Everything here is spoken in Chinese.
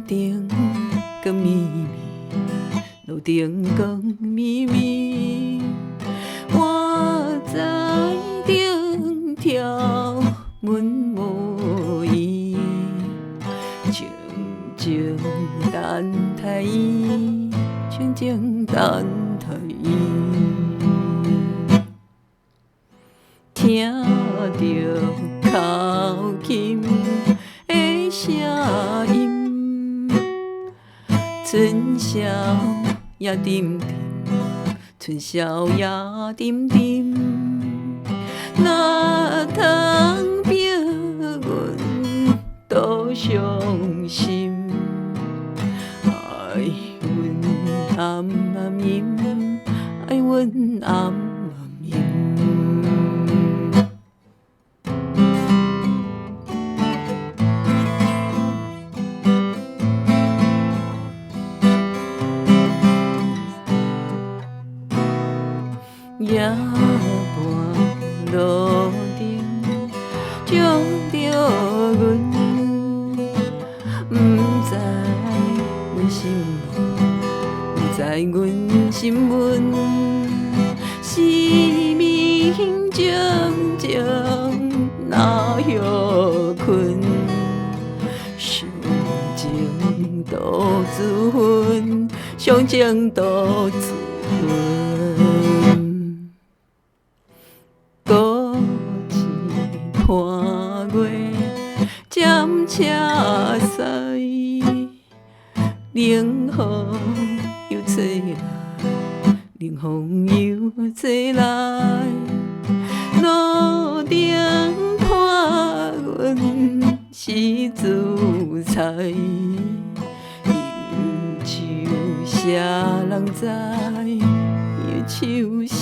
顶光咪咪，路顶光咪咪，我在顶条阮无依，静静等待伊，静静等待伊。听着口琴的声音，春宵也沉沉，春宵也沉沉。哪通逼阮多伤心？爱阮暗暗饮，爱阮暗暗饮。夜半路顶撞着阮，不知阮心梦，不知阮心温，是眠静静哪许困？伤情独自分，伤情独自分。孤一半月渐车驶，冷雨又吹来，冷风又吹来，路顶看阮是自在，忧愁啥人知？忧愁啥？